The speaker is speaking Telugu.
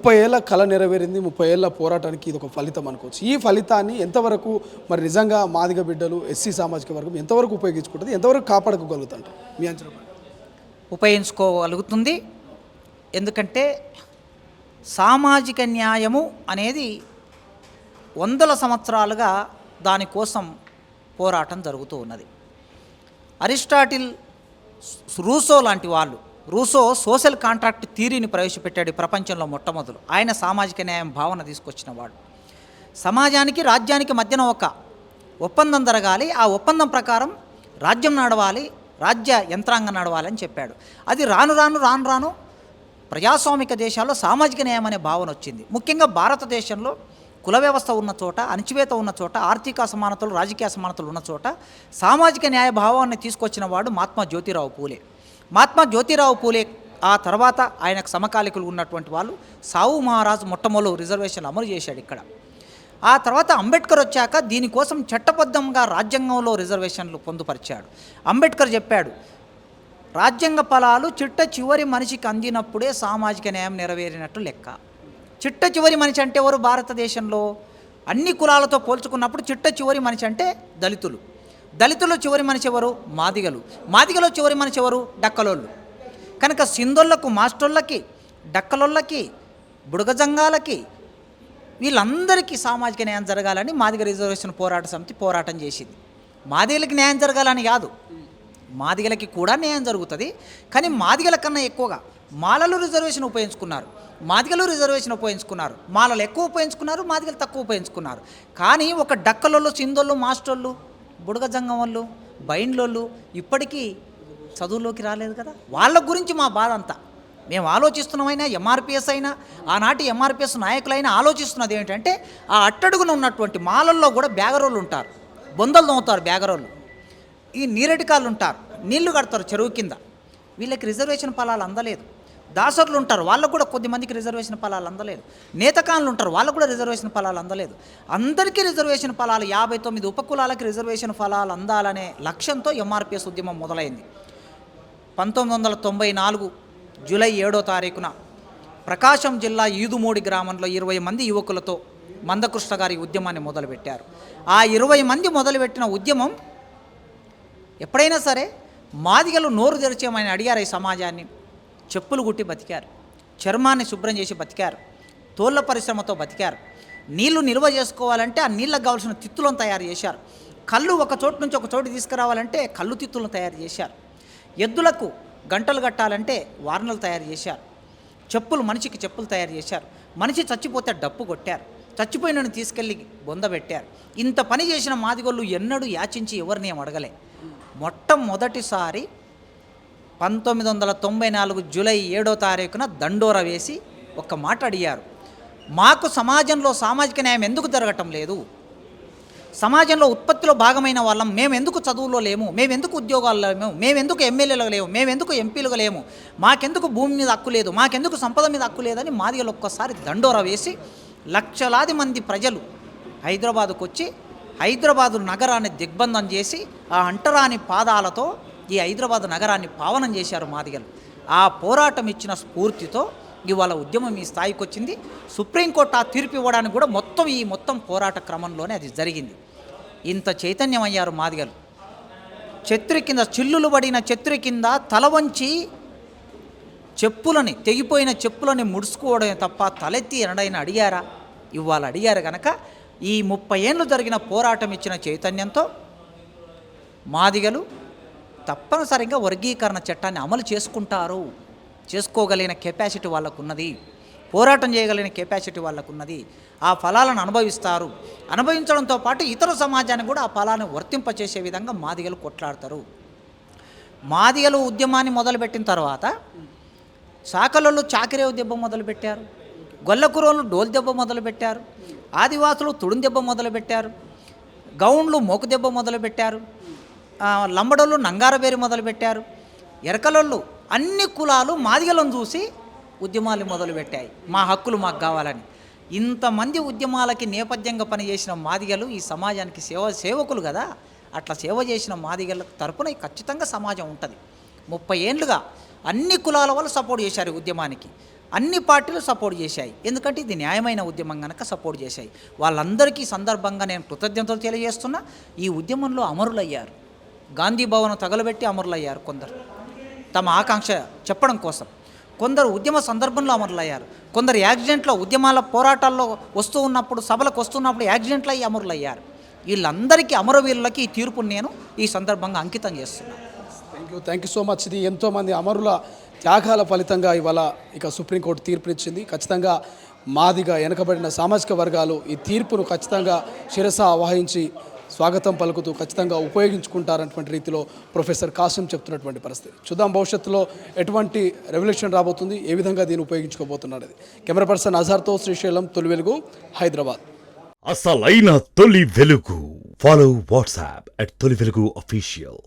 30 ఏళ్ల కళ నెరవేరింది. 30 ఏళ్ల పోరాటానికి ఇది ఒక ఫలితం అనుకోవచ్చు. ఈ ఫలితాన్ని ఎంతవరకు మరి నిజంగా మాదిగ బిడ్డలు, ఎస్సీ సామాజిక వర్గం ఎంతవరకు ఉపయోగించుకుంటుంది, ఎంతవరకు కాపాడుకోగలుగుతారు మీ అంచనా? ఉపయోగించుకోగలుగుతుంది. ఎందుకంటే సామాజిక న్యాయము అనేది వందల సంవత్సరాలుగా దానికోసం పోరాటం జరుగుతూ ఉన్నది. అరిస్టాటిల్, రూసో లాంటి వాళ్ళు, రూసో సోషల్ కాంట్రాక్ట్ థియరీని ప్రవేశపెట్టాడు ప్రపంచంలో మొట్టమొదలు. ఆయన సామాజిక న్యాయం భావన తీసుకొచ్చిన వాడు. సమాజానికి రాజ్యానికి మధ్యన ఒక ఒప్పందం జరగాలి, ఆ ఒప్పందం ప్రకారం రాజ్యం నడవాలి, రాజ్య యంత్రాంగం నడవాలి అని చెప్పాడు. అది రాను రాను ప్రజాస్వామిక దేశాల్లో సామాజిక న్యాయం అనే భావన వచ్చింది. ముఖ్యంగా భారతదేశంలో కుల వ్యవస్థ ఉన్న చోట, అణచివేత ఉన్న చోట, ఆర్థిక అసమానతలు, రాజకీయ అసమానతలు ఉన్న చోట సామాజిక న్యాయ భావాన్ని తీసుకొచ్చిన వాడు మహాత్మా జ్యోతిరావు పూలే. మహాత్మా జ్యోతిరావు పూలే ఆ తర్వాత ఆయనకు సమకాలికులు ఉన్నటువంటి వాళ్ళు సావు మహారాజు మొట్టమొదలు రిజర్వేషన్లు అమలు చేశాడు ఇక్కడ. ఆ తర్వాత అంబేద్కర్ వచ్చాక దీనికోసం చట్టబద్ధంగా రాజ్యాంగంలో రిజర్వేషన్లు పొందుపరిచాడు. అంబేద్కర్ చెప్పాడు, రాజ్యాంగ ఫలాలు చిట్ట చివరి మనిషికి అందినప్పుడే సామాజిక న్యాయం నెరవేరినట్టు లెక్క. చిట్ట చివరి మనిషి అంటే ఎవరు? భారతదేశంలో అన్ని కులాలతో పోల్చుకున్నప్పుడు చిట్ట చివరి మనిషి అంటే దళితులు. దళితుల్లో చివరి మనిషి ఎవరు? మాదిగలు. మాదిగలో చివరి మనిషి ఎవరు? డక్కలోళ్ళు. కనుక సింధోళ్ళకు, మాస్టోళ్ళకి, డక్కలోళ్ళకి, బుడగజంగాలకి, వీళ్ళందరికీ సామాజిక న్యాయం జరగాలని మాదిగ రిజర్వేషన్ పోరాట సమితి పోరాటం చేసింది. మాదిగలకి న్యాయం జరగాలని కాదు, మాదిగలకి కూడా న్యాయం జరుగుతుంది. కానీ మాదిగల కన్నా ఎక్కువగా మాలలు రిజర్వేషన్ ఉపయోగించుకున్నారు, మాదిగలు రిజర్వేషన్ ఉపయోగించుకున్నారు. మాలలు ఎక్కువ ఉపయోగించుకున్నారు, మాదిగలు తక్కువ ఉపయోగించుకున్నారు. కానీ ఒక డక్కలోళ్ళు, సింధోళ్ళు, మాస్టోళ్ళు, బుడగజంగం వాళ్ళు, బైండ్లోళ్ళు ఇప్పటికీ చదువులోకి రాలేదు కదా. వాళ్ళ గురించి మా బాధ అంతా. మేము ఆలోచిస్తున్నామైనా, ఎంఆర్పిఎస్ అయినా, ఆనాటి ఎంఆర్పిఎస్ నాయకులైనా ఆలోచిస్తున్నది ఏంటంటే, ఆ అట్టడుగున ఉన్నటువంటి మాలల్లో కూడా బ్యాగరోళ్ళు ఉంటారు, బొందలు దొంగతారు బ్యాగరోళ్ళు, ఈ నీరెటికాళ్ళు ఉంటారు, నీళ్లు కడతారు చెరువు కింద. వీళ్ళకి రిజర్వేషన్ ఫలాలు అందలేదు. దాసర్లు ఉంటారు, వాళ్ళకు కూడా కొద్దిమందికి రిజర్వేషన్ ఫలాలు అందలేదు. నేతకాన్లు ఉంటారు, వాళ్ళకు కూడా రిజర్వేషన్ ఫలాలు అందలేదు. అందరికీ రిజర్వేషన్ ఫలాలు 59 ఉపకులాలకి రిజర్వేషన్ ఫలాలు అందాలనే లక్ష్యంతో ఎంఆర్పిఎస్ ఉద్యమం మొదలైంది. 1994 జూలై 7వ తారీఖున ప్రకాశం జిల్లా ఈదుమూడి గ్రామంలో 20 మంది యువకులతో మందకృష్ణ గారి ఉద్యమాన్ని మొదలుపెట్టారు. ఆ 20 మంది మొదలుపెట్టిన ఉద్యమం ఎప్పుడైనా సరే మాదిగలు నోరు తెరిచేమని అడిగారు. ఈ సమాజాన్ని చెప్పులు కుట్టి బతికారు, చర్మాన్ని శుభ్రం చేసి బతికారు, తోళ్ల పరిశ్రమతో బతికారు. నీళ్లు నిల్వ చేసుకోవాలంటే ఆ నీళ్ళకు కావాల్సిన తిత్తులను తయారు చేశారు. కళ్ళు ఒక చోటు నుంచి ఒక చోటు తీసుకురావాలంటే కళ్ళు తిత్తులను తయారు చేశారు. ఎద్దులకు గంటలు కట్టాలంటే వార్నలు తయారు చేశారు. చెప్పులు, మనిషికి చెప్పులు తయారు చేశారు. మనిషి చచ్చిపోతే డప్పు కొట్టారు, చచ్చిపోయినను తీసుకెళ్ళి బొందబెట్టారు. ఇంత పని చేసిన మాదిగోళ్ళు ఎన్నడూ యాచించి ఎవరిని అడగలే. మొట్టమొదటిసారి 1994 జూలై 7వ తారీఖున దండోర వేసి ఒక మాట అడిగారు, మాకు సమాజంలో సామాజిక న్యాయం ఎందుకు జరగటం లేదు? సమాజంలో ఉత్పత్తిలో భాగమైన వాళ్ళం మేమెందుకు చదువులో లేము? మేమెందుకు ఉద్యోగాల్లో లేము? మేమెందుకు ఎమ్మెల్యేలు లేము? మేమెందుకు ఎంపీలుగా లేము? మాకెందుకు భూమి మీద హక్కు లేదు? మాకెందుకు సంపద మీద హక్కు లేదని మాదిగలు ఒక్కసారి దండోర వేసి లక్షలాది మంది ప్రజలు హైదరాబాదుకు వచ్చి హైదరాబాదు నగరాన్ని దిగ్బంధం చేసి ఆ అంటరాని పాదాలతో ఈ హైదరాబాదు నగరాన్ని పావనం చేశారు మాదిగలు. ఆ పోరాటం ఇచ్చిన స్ఫూర్తితో ఇవాళ ఉద్యమం ఈ స్థాయికి వచ్చింది. సుప్రీంకోర్టు ఆ తీర్పు ఇవ్వడానికి కూడా మొత్తం పోరాట క్రమంలోనే అది జరిగింది. ఇంత చైతన్యం అయ్యారు మాదిగలు. చెత్రి కింద, చిల్లులు పడిన చెత్రి కింద తల వంచి చెప్పులని, తెగిపోయిన చెప్పులని ముడుచుకోవడమే తప్ప తలెత్తి ఎనడైనా అడిగారా? ఇవాళ అడిగారు. కనుక ఈ 30 ఏళ్ళు జరిగిన పోరాటం ఇచ్చిన చైతన్యంతో మాదిగలు తప్పనిసరిగా వర్గీకరణ చట్టాన్ని అమలు చేసుకుంటారు. చేసుకోగలిగిన కెపాసిటీ వాళ్ళకున్నది, పోరాటం చేయగలిగిన కెపాసిటీ వాళ్ళకున్నది. ఆ ఫలాలను అనుభవిస్తారు. అనుభవించడంతో పాటు ఇతర సమాజానికి కూడా ఆ ఫలాన్ని వర్తింపచేసే విధంగా మాదిగలు కొట్లాడతారు. మాదిగలు ఉద్యమాన్ని మొదలుపెట్టిన తర్వాత శాఖలలో చాకిరే దెబ్బ మొదలుపెట్టారు, గొల్లకురోళ్ళు డోలు దెబ్బ మొదలుపెట్టారు, ఆదివాసులు తుడుం దెబ్బ మొదలుపెట్టారు, గౌండ్లు మోకు దెబ్బ మొదలుపెట్టారు, లంబడోళ్ళు నంగారబేరి మొదలుపెట్టారు, ఎరకలోళ్ళు, అన్ని కులాలు మాదిగలను చూసి ఉద్యమాలు మొదలుపెట్టాయి, మా హక్కులు మాకు కావాలని. ఇంతమంది ఉద్యమాలకి నేపథ్యంగా పనిచేసిన మాదిగలు ఈ సమాజానికి సేవకులు కదా. అట్లా సేవ చేసిన మాదిగల తరపున ఖచ్చితంగా సమాజం ఉంటుంది. 30 ఏళ్ళుగా అన్ని కులాల వాళ్ళు సపోర్ట్ చేశారు ఈ ఉద్యమానికి, అన్ని పార్టీలు సపోర్ట్ చేశాయి. ఎందుకంటే ఇది న్యాయమైన ఉద్యమం కనుక సపోర్ట్ చేశాయి. వాళ్ళందరికీ సందర్భంగా నేను కృతజ్ఞతలు తెలియజేస్తున్నా. ఈ ఉద్యమంలో అమరులయ్యారు, గాంధీ భవన్ తగలబెట్టి అమరులయ్యారు కొందరు తమ ఆకాంక్ష చెప్పడం కోసం, కొందరు ఉద్యమ సందర్భంలో అమరులయ్యారు, కొందరు యాక్సిడెంట్లో ఉద్యమాల పోరాటాల్లో వస్తూ ఉన్నప్పుడు సభలకు వస్తున్నప్పుడు యాక్సిడెంట్లు అయ్యి అమరులయ్యారు. వీళ్ళందరికీ అమరవీరులకి ఈ తీర్పును నేను ఈ సందర్భంగా అంకితం చేస్తున్నాను. Thank you so much. ఇది ఎంతోమంది అమరుల త్యాగాల ఫలితంగా ఇవాళ ఇక సుప్రీంకోర్టు తీర్పునిచ్చింది. ఖచ్చితంగా మాదిగా వెనకబడిన సామాజిక వర్గాలు ఈ తీర్పును ఖచ్చితంగా శిరస వహించి స్వాగతం పలుకుతూ ఖచ్చితంగా ఉపయోగించుకుంటారన్నటువంటి రీతిలో ప్రొఫెసర్ కాసిం చెప్తున్నటువంటి పరిస్థితి. చూద్దాం భవిష్యత్తులో ఎటువంటి రెవల్యూషన్ రాబోతుంది, ఏ విధంగా దీన్ని ఉపయోగించుకోబోతున్నారు. కెమెరా పర్సన్ అజార్తో శ్రీశైలం, తొలి వెలుగు, హైదరాబాద్. అసలైన తొలి వెలుగు. ఫాలో వాట్సాప్ @తొలి వెలుగు official.